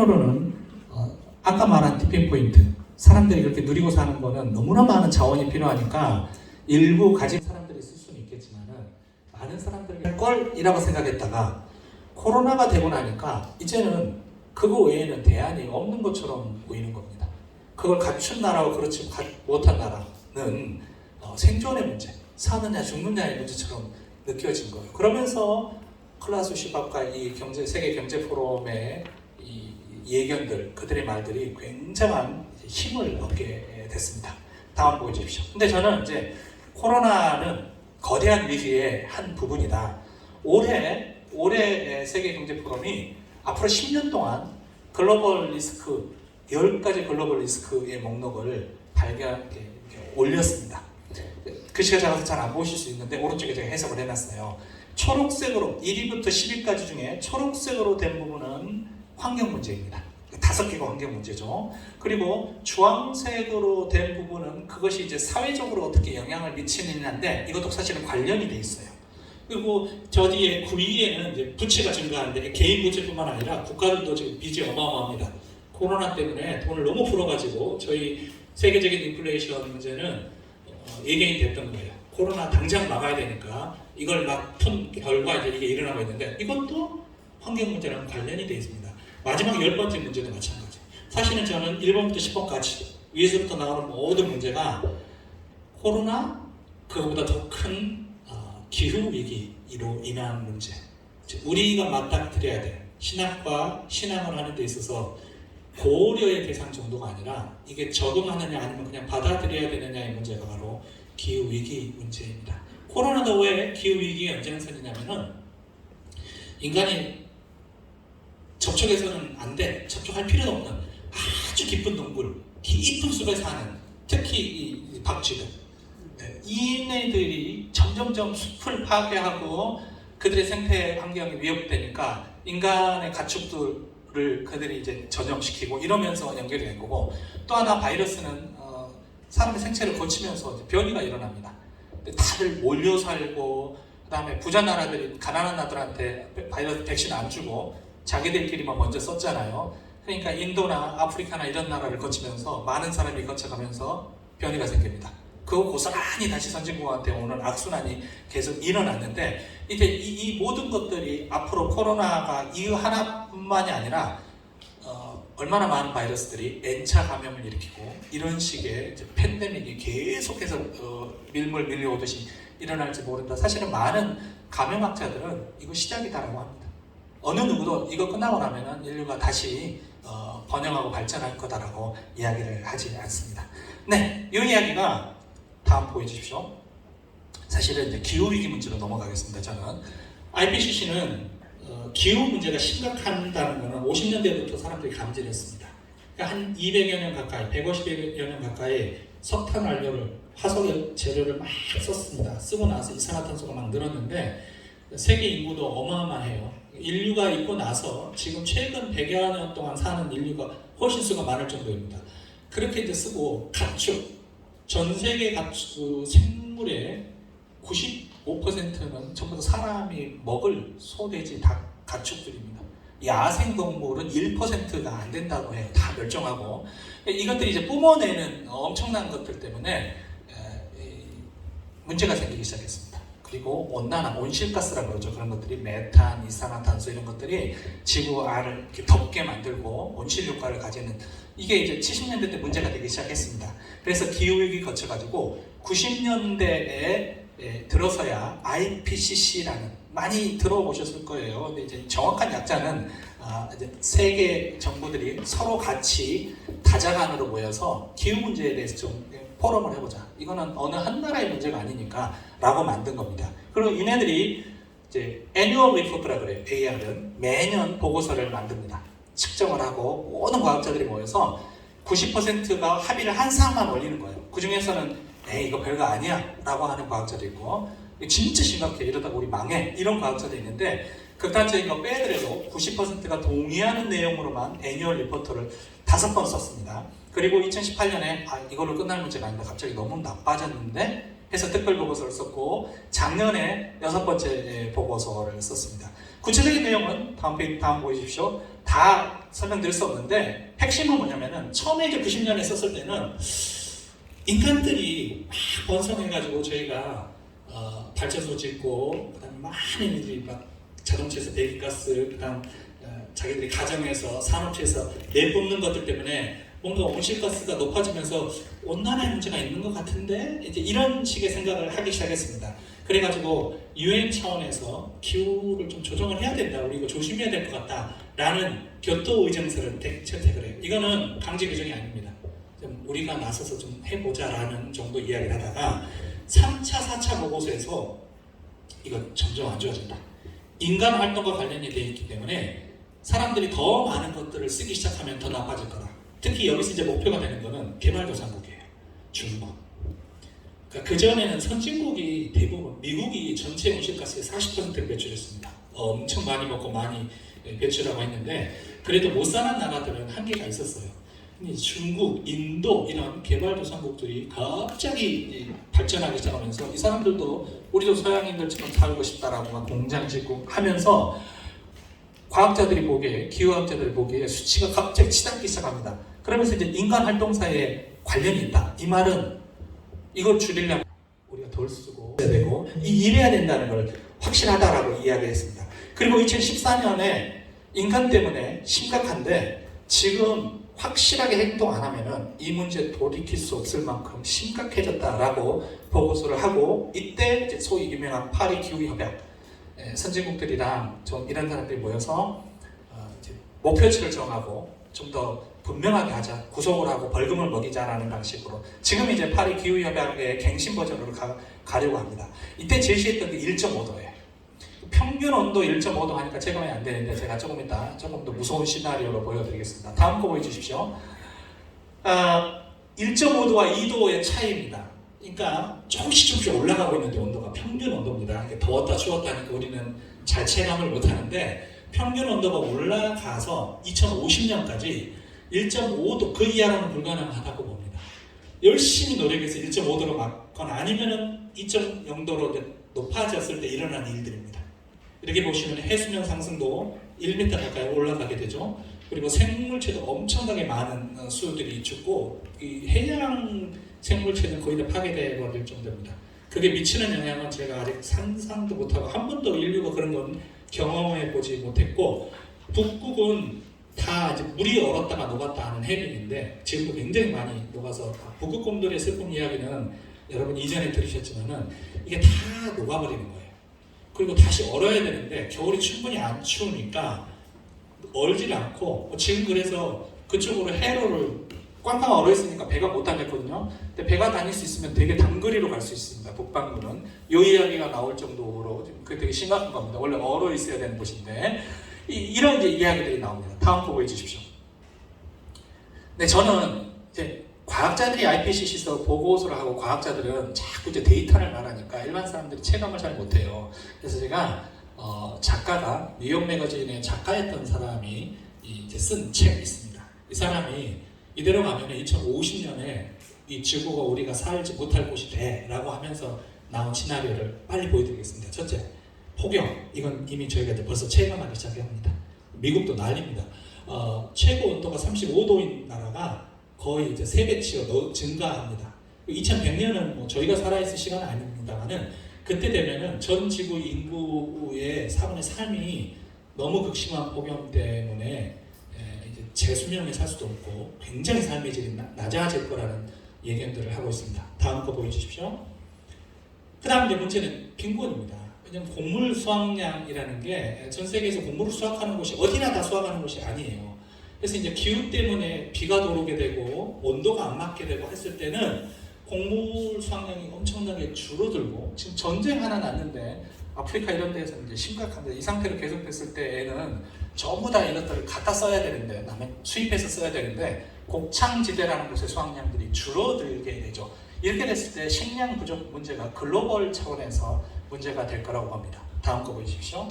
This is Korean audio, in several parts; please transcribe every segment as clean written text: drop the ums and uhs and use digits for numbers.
으로는 아까 말한 티핑 포인트, 사람들이 그렇게 누리고 사는 거는 너무나 많은 자원이 필요하니까 일부 가진 사람들이 쓸 수는 있겠지만은 많은 사람들이 할 걸이라고 생각했다가 코로나가 되고 나니까 이제는 그거 외에는 대안이 없는 것처럼 보이는 겁니다. 그걸 갖춘 나라와 그렇지 못한 나라는 생존의 문제, 사느냐 죽느냐의 문제처럼 느껴진 거예요. 그러면서 클라우스 슈밥과 이 세계 경제 포럼의 이 예견들, 그들의 말들이 굉장한 힘을 얻게 됐습니다. 다음 보여주십시오. 근데 저는 이제 코로나는 거대한 위기의 한 부분이다. 올해 세계 경제 포럼이 앞으로 10년 동안 글로벌 리스크 10가지 글로벌 리스크의 목록을 올렸습니다. 글씨가 작아서 잘 안 보실 수 있는데 오른쪽에 제가 해석을 해놨어요. 초록색으로 1위부터 10위까지 중에 초록색으로 된 부분은 환경 문제입니다. 5개가 환경 문제죠. 그리고 주황색으로 된 부분은 그것이 이제 사회적으로 어떻게 영향을 미치느냐인데 이것도 사실은 관련이 돼 있어요. 그리고 저 뒤에 9위에는 이제 부채가 증가하는데 개인 부채뿐만 아니라 국가들도 지금 빚이 어마어마합니다. 코로나 때문에 돈을 너무 풀어가지고 저희 세계적인 인플레이션 문제는 예견이 됐던 거예요. 코로나 당장 막아야 되니까 이걸 막 푼 결과 이제 이게 일어나고 있는데 이것도 환경 문제랑 관련이 되어 있습니다. 마지막 10번째 문제도 마찬가지. 사실은 저는 1번부터 10번까지 위에서부터 나오는 모든 문제가 코로나 그거보다 더 큰 기후위기로 인한 문제, 우리가 맞닥뜨려야 될 신학과 신앙을 하는 데 있어서 고려의 대상 정도가 아니라 이게 적응하느냐 아니면 그냥 받아들여야 되느냐의 문제가 바로 기후위기 문제입니다. 코로나도 왜 기후위기의 연장선이냐면은 인간이 접촉해서는 안 돼, 접촉할 필요도 없는 아주 깊은 동굴, 깊은 숲에 사는 특히 이 박쥐들, 이네들이 점점점 숲을 파괴하고 그들의 생태 환경이 위협되니까 인간의 가축들을 그들이 이제 전염시키고 이러면서 연결이 된 거고, 또 하나 바이러스는 사람의 생체를 거치면서 변이가 일어납니다. 다들 몰려 살고 그다음에 부자 나라들이 가난한 나라들한테 바이러스 백신 안 주고 자기들끼리만 먼저 썼잖아요. 그러니까 인도나 아프리카나 이런 나라를 거치면서 많은 사람이 거쳐가면서 변이가 생깁니다. 그거 고스란히 다시 선진국한테 오는 악순환이 계속 일어났는데 이제 이 모든 것들이 앞으로 코로나가 이 하나뿐만이 아니라 얼마나 많은 바이러스들이 N차 감염을 일으키고 이런 식의 이제 팬데믹이 계속해서 밀물 밀려오듯이 일어날지 모른다. 사실은 많은 감염학자들은 이거 시작이다라고 합니다. 어느 누구도 이거 끝나고 나면은 인류가 다시 번영하고 발전할 거다라고 이야기를 하지 않습니다. 네, 이 이야기가 다음 보여주십시오. 사실은 이제 기후위기 문제로 넘어가겠습니다. 저는 IPCC는 기후 문제가 심각하다는 것은 50년대부터 사람들이 감지를 했습니다. 그러니까 한 200여 년 가까이, 150여 년 가까이 석탄 완료를, 화석 재료를 막 썼습니다. 쓰고 나서 이산화탄소가 막 늘었는데 세계 인구도 어마어마해요. 인류가 있고 나서 지금 최근 100여 년 동안 사는 인류가 훨씬 수가 많을 정도입니다. 그렇게 이제 쓰고 가축, 전 세계 가축 생물의 95%는 전부 다 사람이 먹을 소, 돼지, 닭, 가축들입니다. 야생동물은 1%가 안 된다고 해요. 다 멸종하고. 이것들이 이제 뿜어내는 엄청난 것들 때문에 문제가 생기기 시작했습니다. 그리고 온난화, 온실가스라고 그러죠. 그런 것들이 메탄, 이산화탄소 이런 것들이 지구를 이렇게 덥게 만들고 온실 효과를 가지는, 이게 이제 70년대 때 문제가 되기 시작했습니다. 그래서 기후위기 거쳐가지고 90년대에 들어서야 IPCC라는, 많이 들어보셨을 거예요. 근데 이제 정확한 약자는 이제 세계 정부들이 서로 같이 다자간으로 모여서 기후 문제에 대해서 좀 포럼을 해보자. 이거는 어느 한 나라의 문제가 아니니까 라고 만든 겁니다. 그리고 이네들이 이제 annual report라 그래요. AR은 매년 보고서를 만듭니다. 측정을 하고 모든 과학자들이 모여서 90%가 합의를 한 사항만 올리는 거예요. 그 중에서는 에이 이거 별거 아니야 라고 하는 과학자도 있고 진짜 심각해 이러다가 우리 망해 이런 과학자도 있는데, 극단적인 거 빼더라도 90%가 동의하는 내용으로만 애니얼 리포터를 5번 썼습니다. 그리고 2018년에 이걸로 끝날 문제가 아닌데 갑자기 너무 나빠졌는데 해서 특별 보고서를 썼고, 작년에 6번째 보고서를 썼습니다. 구체적인 내용은 다음 보여주십시오. 다 설명드릴 수 없는데 핵심은 뭐냐면은 처음에 이제 90년에 썼을 때는 인간들이 막 번성해가지고 저희가 발전소 짓고 그다음 많은 일들이 막 자동차에서 배기가스 그다음 자기들이 가정에서 산업체에서 내뿜는 것들 때문에 뭔가 온실가스가 높아지면서 온난화의 문제가 있는 것 같은데 이제 이런 식의 생각을 하기 시작했습니다. 그래가지고 UN 차원에서 기후를 좀 조정을 해야 된다. 우리 이거 조심해야 될 것 같다라는 교토 의정서를 채택을 해요. 이거는 강제 규정이 아닙니다. 좀 우리가 나서서 좀 해보자라는 정도 이야기를 하다가 3차, 4차 보고서에서 이거 점점 안 좋아진다. 인간 활동과 관련이 되어 있기 때문에 사람들이 더 많은 것들을 쓰기 시작하면 더 나빠질 거다. 특히 여기서 이제 목표가 되는 거는 개발도상국이에요. 중국. 그러니까 그전에는 선진국이 대부분, 미국이 전체 온실가스의 40%를 배출했습니다. 엄청 많이 먹고 많이 배출하고 했는데 그래도 못 사는 나라들은 한계가 있었어요. 근데 중국, 인도 이런 개발도상국들이 갑자기 발전하기 시작하면서 이 사람들도 우리도 서양인들처럼 살고 싶다라고 막 공장 짓고 하면서 과학자들이 보기에, 기후학자들이 보기에 수치가 갑자기 치닫기 시작합니다. 그러면서 이제 인간 활동사에 관련이 있다. 이 말은 이걸 줄이려면 우리가 덜 쓰고 해야 되고 이래야 된다는 걸 확실하다라고 이야기했습니다. 그리고 2014년에 인간 때문에 심각한데 지금 확실하게 행동 안 하면은 이 문제 돌이킬 수 없을 만큼 심각해졌다라고 보고서를 하고 이때 이제 소위 유명한 파리 기후 협약 선진국들이랑 좀 이런 사람들이 모여서 이제 목표치를 정하고 좀 더 분명하게 하자, 구속을 하고 벌금을 먹이자라는 방식으로 지금 이제 파리 기후 협약의 갱신 버전으로 가려고 합니다. 이때 제시했던 게 1.5도예요. 평균 온도 1.5도 하니까 체감이 안 되는데 제가 조금 이따 조금 더 무서운 시나리오로 보여드리겠습니다. 다음 거 보여주십시오. 1.5도와 2도의 차이입니다. 그러니까 조금씩 올라가고 있는데 온도가 평균 온도입니다. 더웠다 추웠다 하니까 우리는 잘 체감을 못하는데 평균 온도가 올라가서 2050년까지 1.5도 그 이하로는 불가능하다고 봅니다. 열심히 노력해서 1.5도로 막거나 아니면은 2.0도로 높아졌을 때 일어난 일들입니다. 이렇게 보시면 해수면 상승도 1m 가까이 올라가게 되죠. 그리고 생물체도 엄청나게 많은 수들이 죽고 이 해양 생물체는 거의 다 파괴되어 버릴 정도입니다. 그게 미치는 영향은 제가 아직 상상도 못하고 한 번도 인류가 그런 건 경험해 보지 못했고 북극은 다 이제 물이 얼었다가 녹았다 하는 해빙인데 지금도 굉장히 많이 녹아서 북극곰들의 슬픈 이야기는 여러분 이전에 들으셨지만은 이게 다 녹아버리는 거예요. 그리고 다시 얼어야 되는데 겨울이 충분히 안 추우니까 얼질 않고 지금 그래서 그쪽으로 해로를 꽝꽝 얼어있으니까 배가 못 다녔거든요. 근데 배가 다닐 수 있으면 되게 단거리로 갈 수 있습니다. 북반구는 이 이야기가 나올 정도로 그게 되게 심각한 겁니다. 원래 얼어 있어야 되는 곳인데 이런 이제 이야기들이 나옵니다. 다음 거 보여주십시오. 네, 저는 이제 과학자들이 IPCC에서 보고서를 하고 과학자들은 자꾸 이제 데이터를 말하니까 일반 사람들이 체감을 잘 못해요. 그래서 제가 작가가 뉴욕 매거진의 작가였던 사람이 이제 쓴 책이 있습니다. 이 사람이 이대로 가면 2050년에 이 지구가 우리가 살지 못할 곳이 돼라고 하면서 나온 시나리오를 빨리 보여드리겠습니다. 첫째, 폭염. 이건 이미 저희가 이제 벌써 체감하기 시작합니다. 미국도 난립니다. 최고 온도가 35도인 나라가 거의 이제 3배치로 증가합니다. 2100년은 뭐 저희가 살아있을 시간은 아닙니다만은 그때 되면은 전 지구 인구의 4분의 3이 너무 극심한 폭염 때문에 이제 재수명에 살 수도 없고 굉장히 삶의 질이 낮아질 거라는 예견들을 하고 있습니다. 다음 거 보여주십시오. 그 다음 이제 문제는 빈곤입니다. 왜냐면 곡물 수확량이라는 게 전 세계에서 곡물을 수확하는 곳이 어디나 다 수확하는 곳이 아니에요. 그래서 이제 기후 때문에 비가 들어오게 되고 온도가 안 맞게 되고 했을 때는 곡물 수확량이 엄청나게 줄어들고 지금 전쟁 하나 났는데 아프리카 이런 데에서 이제 심각한데 이 상태로 계속됐을 때에는 전부 다 이것들을 갖다 써야 되는데 남의 수입해서 써야 되는데 곡창지대라는 곳의 수확량들이 줄어들게 되죠. 이렇게 됐을 때 식량 부족 문제가 글로벌 차원에서 문제가 될 거라고 봅니다. 다음 거 보여주십시오.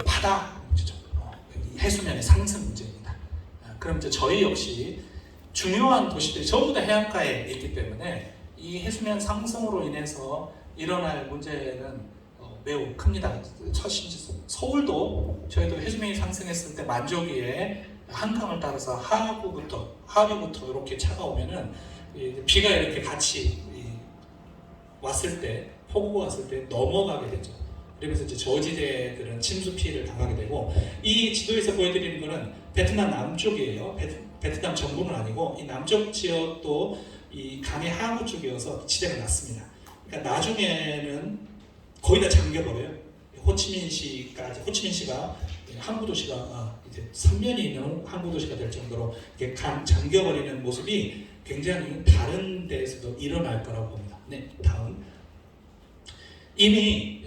바다 문제죠. 해수면의 상승 문제입니다. 그럼 이제 저희 역시 중요한 도시들이 전부 다 해안가에 있기 때문에 이 해수면 상승으로 인해서 일어날 문제는 매우 큽니다. 서울도 저희도 해수면이 상승했을 때 만조기에 한강을 따라서 하류부터 이렇게 차가 오면은 비가 이렇게 같이 왔을 때, 폭우가 왔을 때 넘어가게 되죠. 그러면서 이제 저지대들은 침수 피해를 당하게 되고, 이 지도에서 보여드리는 거는 베트남 남쪽이에요. 베트남 전부는 아니고 이 남쪽 지역도 이 강의 하구 쪽이어서 지대가 낮습니다. 그러니까 나중에는 거의 다 잠겨버려요. 호치민시가 항구 도시가 이제 3면이 있는 항구 도시가 될 정도로 이렇게 잠겨버리는 모습이 굉장히 다른 데에서도 일어날 거라고 봅니다. 네, 다음. 이미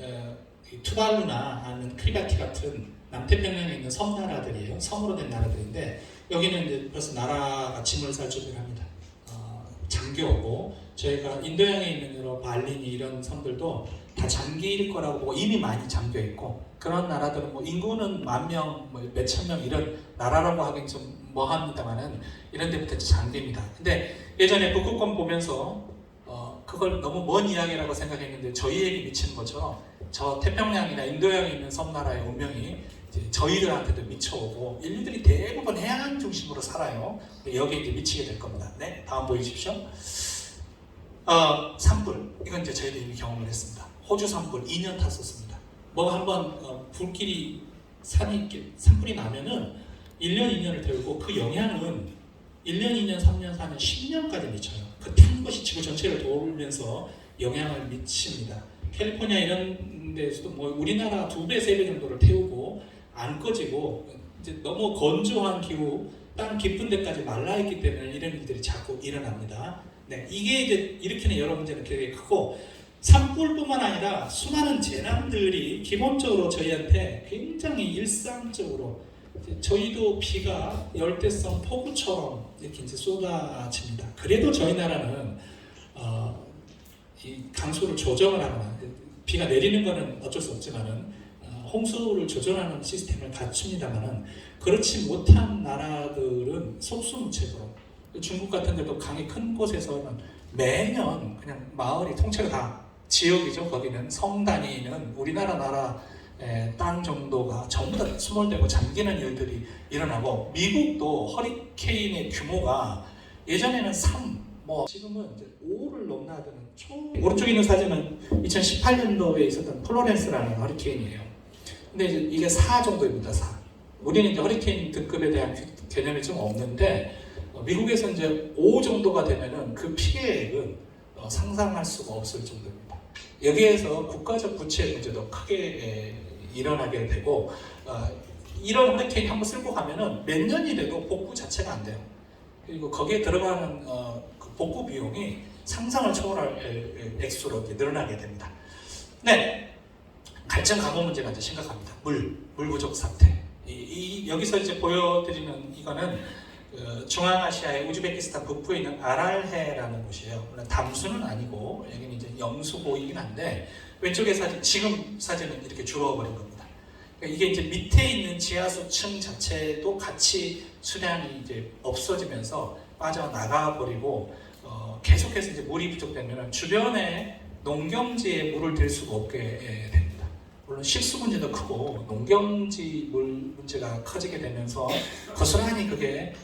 투발루나 아니면 크리바티 같은 남태평양에 있는 섬나라들이에요. 섬으로 된 나라들인데 여기는 이제 벌써 나라가 짐을 쌀 준비를 합니다. 잠겨오고 저희가 인도양에 있는 여러 발리니 이런 섬들도 다 잠길 거라고 보고 이미 많이 잠겨 있고, 그런 나라들은 뭐 인구는 10,000명, 뭐 몇천 명 이런 나라라고 하긴 좀 뭐합니다만은 이런 데부터 잠깁니다. 근데 예전에 북극권 보면서 그걸 너무 먼 이야기라고 생각했는데 저희에게 미치는 것처럼 저 태평양이나 인도양에 있는 섬나라의 운명이 이제 저희들한테도 미쳐오고, 인류들이 대부분 해안 중심으로 살아요. 여기에 이제 미치게 될 겁니다. 네, 다음 보여주십시오. 산불, 이건 이제 저희도 이미 경험을 했습니다. 호주 산불 2년 탔었습니다. 뭐 한번 불길이 산불이 나면은 1년, 2년을 태우고 그 영향은 1년, 2년, 3년, 4년, 10년까지 미쳐요. 그 탄 것이 지구 전체를 돌면서 영향을 미칩니다. 캘리포니아 이런 데서도 뭐 우리나라 2배, 3배 정도를 태우고 안 꺼지고, 이제 너무 건조한 기후, 땅 깊은 데까지 말라있기 때문에 이런 일들이 자꾸 일어납니다. 네, 이게 이제 일으키는 여러 문제는 굉장히 크고, 산불뿐만 아니라 수많은 재난들이 기본적으로 저희한테 굉장히 일상적으로, 저희도 비가 열대성 폭우처럼 이렇게 이제 쏟아집니다. 그래도 저희 나라는 이 강수를 조정을 하거나, 비가 내리는 거는 어쩔 수 없지만은 홍수를 조절하는 시스템을 갖춥니다만은, 그렇지 못한 나라들은 속수무책으로, 중국 같은 데도 강이 큰 곳에서는 매년 그냥 마을이 통째로 다 지역이죠. 거기는 성 단위는 우리나라 땅 정도가 전부 다 수몰되고 잠기는 일들이 일어나고, 미국도 허리케인의 규모가 예전에는 3, 지금은 이제 5를 넘나드는 오른쪽에 있는 사진은 2018년도에 있었던 플로렌스라는 허리케인이에요. 근데 이제 이게 4 정도입니다. 4. 우리는 이제 허리케인 등급에 대한 개념이 좀 없는데, 미국에서 이제 5 정도가 되면은 그 피해액은 상상할 수가 없을 정도입니다. 여기에서 국가적 부채 문제도 크게 일어나게 되고, 이런 허리케인이 한번 쓸고 가면은 몇 년이 돼도 복구 자체가 안 돼요. 그리고 거기에 들어가는 그 복구 비용이 상상을 초월할 액수로 늘어나게 됩니다. 네, 갈증 가뭄 문제가 이제 심각합니다. 물 부족 사태. 여기서 이제 보여드리는 이거는 중앙아시아의 우즈베키스탄 북부에 있는 아랄해라는 곳이에요. 물론 담수는 아니고 여기는 이제 영수보이긴 한데, 왼쪽에 지금 사진은 이렇게 줄어버린 겁니다. 그러니까 이게 이제 밑에 있는 지하수층 자체도 같이 수량이 이제 없어지면서 빠져나가 버리고, 계속해서 이제 물이 부족되면 주변에 농경지에 물을 댈 수가 없게 됩니다. 물론 식수 문제도 크고 농경지 물 문제가 커지게 되면서 고스란히 그게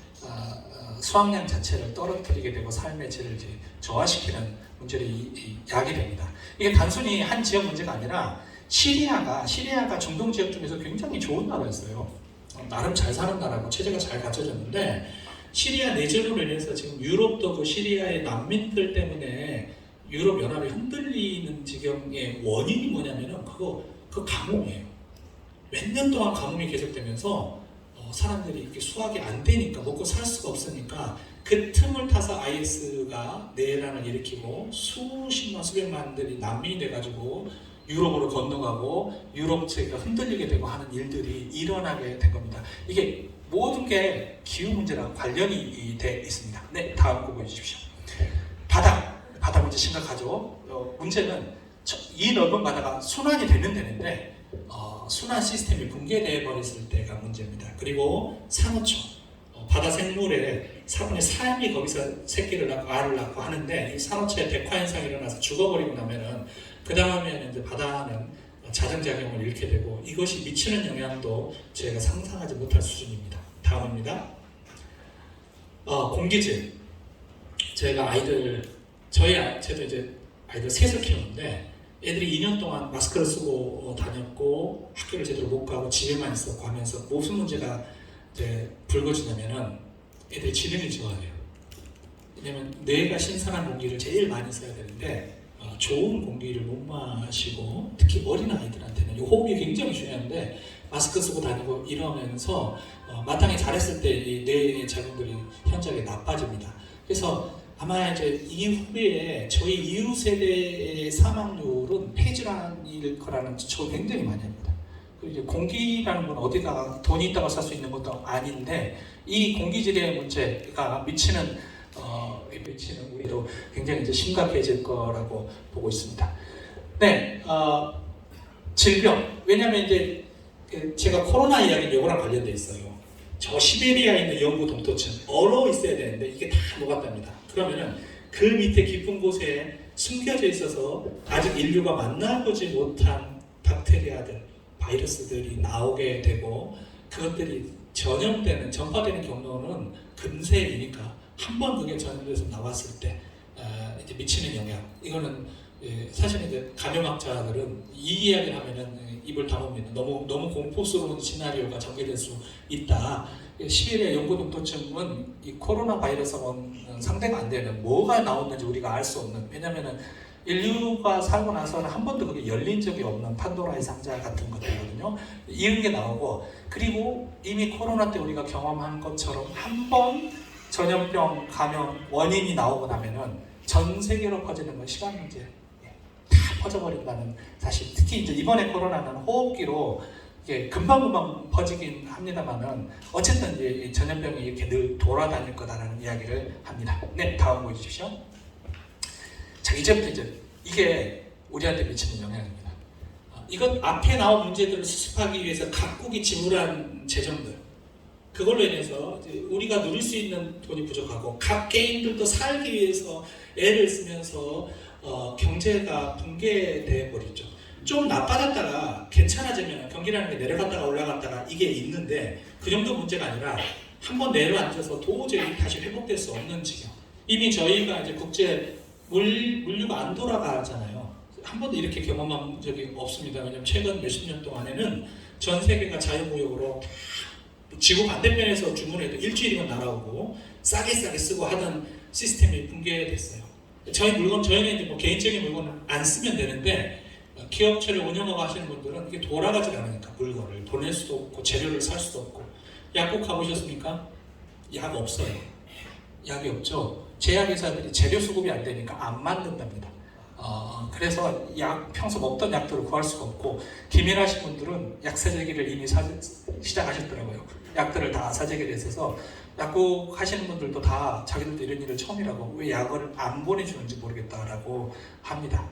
수확량 자체를 떨어뜨리게 되고 삶의 질을 이제 저하시키는 문제를 야기됩니다. 이게 단순히 한 지역 문제가 아니라 시리아가 중동 지역 중에서 굉장히 좋은 나라였어요. 나름 잘 사는 나라고 체제가 잘 갖춰졌는데, 시리아 내전으로 인해서 지금 유럽도 그 시리아의 난민들 때문에 유럽 연합이 흔들리는 지경의 원인이 뭐냐면은 그 가뭄이에요. 몇 년 동안 가뭄이 계속되면서 사람들이 이렇게 수확이 안 되니까, 먹고 살 수가 없으니까 그 틈을 타서 IS가 내란을 일으키고 수십만 수백만들이 난민이 돼가지고 유럽으로 건너가고 유럽 체가 흔들리게 되고 하는 일들이 일어나게 된 겁니다. 이게 모든 게 기후 문제랑 관련이 돼 있습니다. 네, 다음 거 보여주십시오. 바다 문제 심각하죠. 문제는 이 넓은 바다가 순환이 되면 되는데 순환 시스템이 붕괴되어 버렸을 때가 문제입니다. 그리고 산호초, 바다 생물의 4분의 3이 거기서 새끼를 낳고 알을 낳고 하는데, 이 산호초에 백화 현상이 일어나서 죽어버리고 나면은 그 다음에는 이제 바다는 자정작용을 잃게 되고 이것이 미치는 영향도 저희가 상상하지 못할 수준입니다. 다음입니다. 공기질. 저희가 저도 이제 아이들 셋을 키우는데 애들이 2년 동안 마스크를 쓰고 다녔고 학교를 제대로 못 가고 집에만 있었고 하면서 무슨 문제가 이제 불거지냐면은 애들이 지능이 좋아해요. 왜냐면 뇌가 신선한 공기를 제일 많이 써야 되는데 좋은 공기를 못 마시고 특히 어린 아이들한테는 이 호흡이 굉장히 중요한데 마스크 쓰고 다니고 이러면서 마땅히 잘했을 때 이 뇌의 작용들이 현저하게 나빠집니다. 그래서 아마 이제 이후에 저희 이후 세대의 사망률은 폐질환일 거라는 추측을 굉장히 많이 합니다. 이제 공기라는 건 어디다가 돈이 있다고 살 수 있는 것도 아닌데 이 공기질의 문제가 미치는 우리도 굉장히 이제 심각해질 거라고 보고 있습니다. 네, 질병. 왜냐하면 이제 제가 코로나 이야기는 이거랑 관련돼 있어요. 저 시베리아에 있는 영구 동토층 얼어 있어야 되는데 이게 다 녹았답니다. 그러면은 그 밑에 깊은 곳에 숨겨져 있어서 아직 인류가 만나보지 못한 박테리아들, 바이러스들이 나오게 되고 그것들이 전파되는 경로는 금세이니까 한 번 그게 전염돼서 나왔을 때 이제 미치는 영향. 이거는 사실 이제 감염학자들은 이 이야기를 하면은 입을 다뭅니다. 너무 공포스러운 시나리오가 전개될 수 있다. 시베리아 영구동토층은 이 코로나 바이러스하고는 상대가 안 되는 뭐가 나왔는지 우리가 알 수 없는. 왜냐면은 인류가 살고 나서는 한 번도 그게 열린 적이 없는 판도라의 상자 같은 것들이거든요. 이런 게 나오고 그리고 이미 코로나 때 우리가 경험한 것처럼 한 번 전염병 감염 원인이 나오고 나면은 전 세계로 퍼지는 건 시간 문제. 다 퍼져버린다는 사실. 특히 이제 이번에 코로나는 호흡기로 이게 금방 퍼지긴 합니다만은 어쨌든 이제 전염병이 이렇게 늘 돌아다닐 거다라는 이야기를 합니다. 네, 다음 보여주십시오. 자, 이제부터 이제 이게 우리한테 미치는 영향입니다. 이건 앞에 나온 문제들을 수습하기 위해서 각국이 지불한 재정들, 그걸로 인해서 우리가 누릴 수 있는 돈이 부족하고 각 개인들도 살기 위해서 애를 쓰면서 경제가 붕괴돼 버리죠. 좀 나빠졌다가 괜찮아지면 경기라는 게 내려갔다가 올라갔다가 이게 있는데 그 정도 문제가 아니라 한번 내려앉아서 도저히 다시 회복될 수 없는 지경. 이미 저희가 이제 국제 물류가 안 돌아가잖아요. 한 번도 이렇게 경험한 적이 없습니다. 왜냐하면 최근 몇십 년 동안에는 전 세계가 자유무역으로 지구 반대편에서 주문해도 일주일이면 날아오고 싸게 쓰고 하던 시스템이 붕괴됐어요. 저희는 이제 뭐 개인적인 물건을 안 쓰면 되는데 기업체를 운영하고 하시는 분들은 이게 돌아가질 않으니까 물건을 보낼 수도 없고 재료를 살 수도 없고. 약국 가보셨습니까? 약 없어요. 약이 없죠. 제약회사들이 재료 수급이 안 되니까 안 만든답니다. 그래서 평소 먹던 약들을 구할 수가 없고 기민하신 분들은 약 사재기를 이미 시작하셨더라고요. 약들을 다 사재기를 했어서 약국 하시는 분들도 다 자기들도 이런 일을 처음이라고 왜 약을 안 보내주는지 모르겠다라고 합니다.